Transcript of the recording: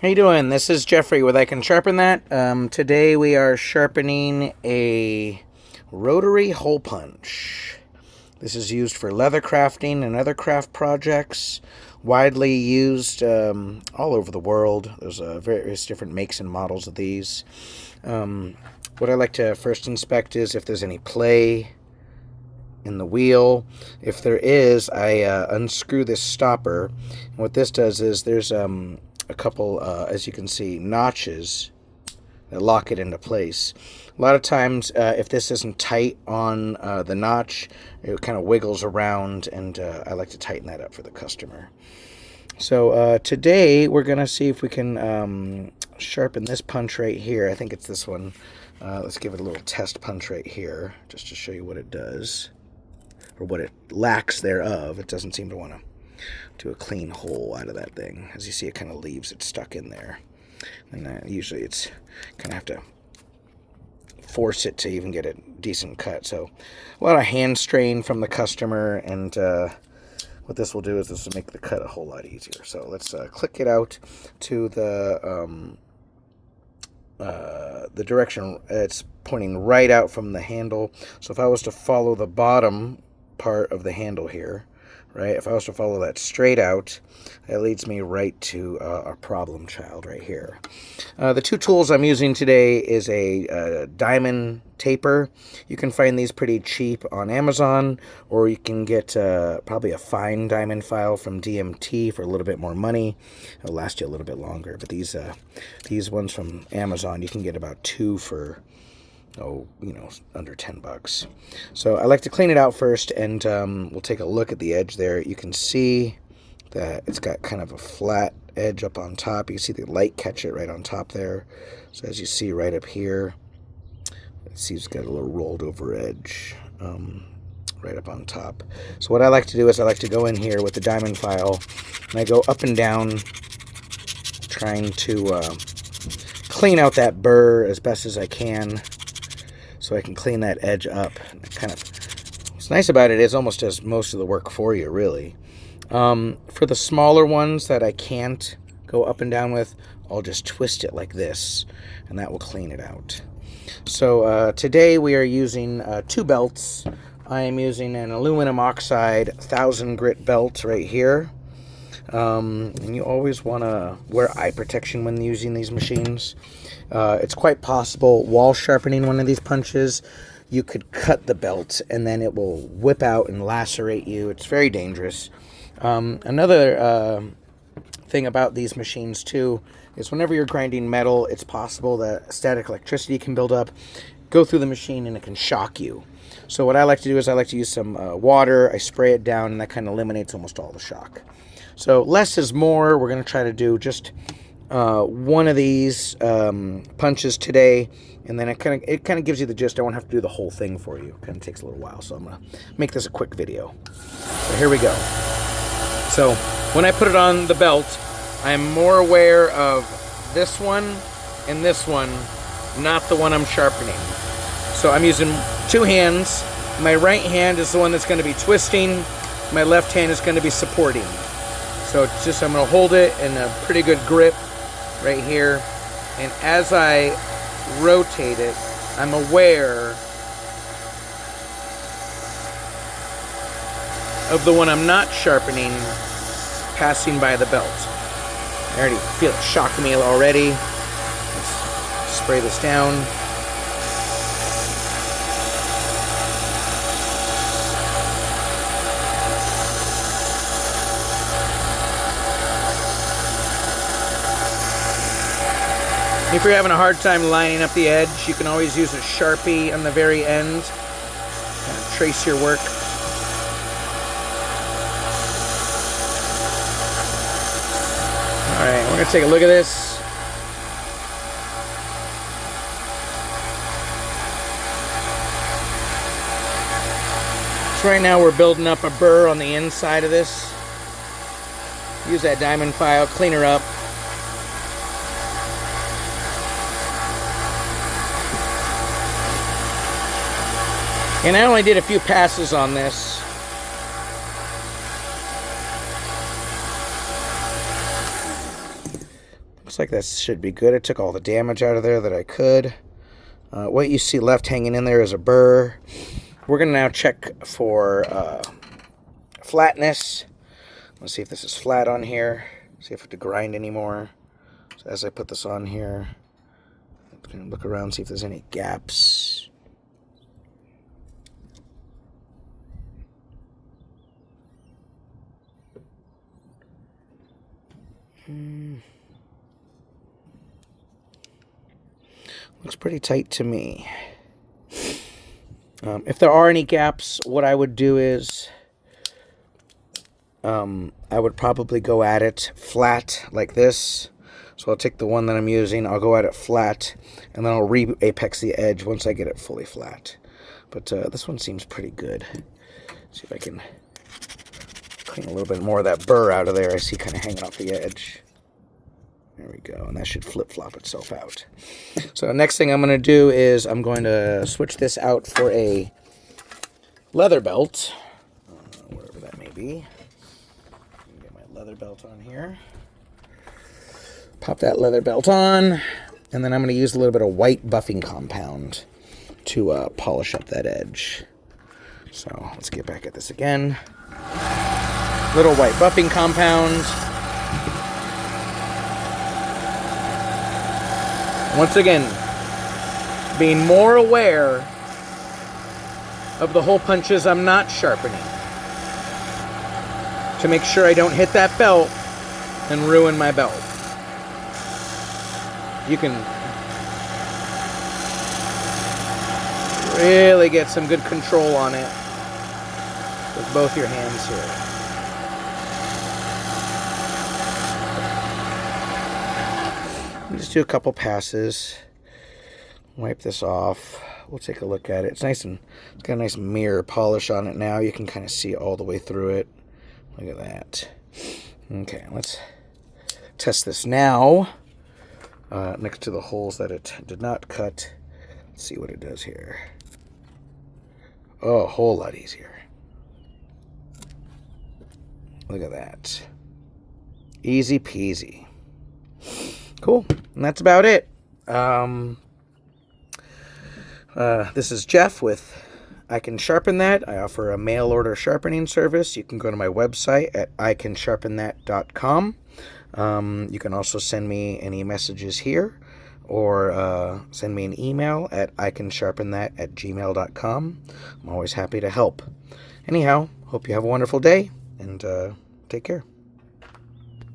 How you doing? This is Jeffrey with icansharpenthat. Today we are sharpening a rotary hole punch. This is used for leather crafting and other craft projects, widely used all over the world. There's various different makes and models of these. What I like to first inspect is if there's any play in the wheel. If there is, I unscrew this stopper. And what this does is there's a couple, as you can see, notches that lock it into place. A lot of times, if this isn't tight on the notch, it kind of wiggles around, and I like to tighten that up for the customer. So today, we're going to see if we can sharpen this punch right here. I think it's this one. Let's give it a little test punch right here, just to show you what it does, or what it lacks thereof. It doesn't seem to want to do a clean hole out of that thing. As you see, it kind of leaves it stuck in there. And usually it's kind of have to force it to even get a decent cut. So a lot of hand strain from the customer, and what this will do is this will make the cut a whole lot easier. So let's click it out to the direction it's pointing right out from the handle. So if I was to follow the bottom part of the handle here, right, if I was to follow that straight out, that leads me right to our problem child right here. The two tools I'm using today is a diamond taper. You can find these pretty cheap on Amazon, or you can get probably a fine diamond file from DMT for a little bit more money. It'll last you a little bit longer. But these ones from Amazon, you can get about two for under $10. So I like to clean it out first, and we'll take a look at the edge there. You can see that it's got kind of a flat edge up on top. You can see the light catch it right on top there. So as you see right up here, see it's got a little rolled over edge right up on top. So what I like to do is I like to go in here with the diamond file, and I go up and down trying to clean out that burr as best as I can, so I can clean that edge up. What's nice about it is almost does most of the work for you, really. For the smaller ones that I can't go up and down with, I'll just twist it like this, and that will clean it out. So today we are using two belts. I am using an aluminum oxide 1000 grit belt right here. And you always want to wear eye protection when using these machines. It's quite possible while sharpening one of these punches, you could cut the belt and then it will whip out and lacerate you. It's very dangerous. Another thing about these machines too is whenever you're grinding metal, it's possible that static electricity can build up, go through the machine, and it can shock you. So what I like to do is I like to use some water. I spray it down, and that kind of eliminates almost all the shock. So less is more. We're going to try to do just one of these punches today, and then it kind of gives you the gist. I won't have to do the whole thing for you. It kind of takes a little while, so I'm going to make this a quick video. So here we go. So when I put it on the belt, I'm more aware of this one and this one, not the one I'm sharpening. So I'm using two hands. My right hand is the one that's going to be twisting. My left hand is going to be supporting. So it's just, I'm going to hold it in a pretty good grip right here. And as I rotate it, I'm aware of the one I'm not sharpening passing by the belt. I already feel it shocking me already. Let's spray this down. If you're having a hard time lining up the edge, you can always use a Sharpie on the very end. Kind of trace your work. Alright, we're going to take a look at this. So right now we're building up a burr on the inside of this. Use that diamond file, clean her up. And I only did a few passes on this. Looks like that should be good. I took all the damage out of there that I could. What you see left hanging in there is a burr. We're going to now check for flatness. Let's see if this is flat on here. See if I have to grind anymore. So as I put this on here, I'm going to look around, see if there's any gaps. Looks pretty tight to me. If there are any gaps, what I would do is I would probably go at it flat like this. So I'll take the one that I'm using, I'll go at it flat, and then I'll re-apex the edge once I get it fully flat. But this one seems pretty good. See if I can clean a little bit more of that burr out of there. I see kind of hanging off the edge. There we go, and that should flip-flop itself out. So next thing I'm going to do is I'm going to switch this out for a leather belt, whatever that may be. Get my leather belt on here. Pop that leather belt on, and then I'm going to use a little bit of white buffing compound to polish up that edge. So let's get back at this again. Little white buffing compound. Once again, being more aware of the hole punches I'm not sharpening, to make sure I don't hit that belt and ruin my belt. You can really get some good control on it with both your hands here. Just do a couple passes. Wipe this off. We'll take a look at it. It's nice, and it's got a nice mirror polish on it now. You can kind of see all the way through it. Look at that. Okay, let's test this now. Next to the holes that it did not cut. Let's see what it does here. Oh, a whole lot easier. Look at that. Easy peasy. Cool, and that's about it. This is Jeff with I Can Sharpen That. I offer a mail order sharpening service. You can go to my website at icansharpenthat.com. You can also send me any messages here, or send me an email at icansharpenthat@gmail.com. I'm always happy to help. Anyhow, hope you have a wonderful day, and take care.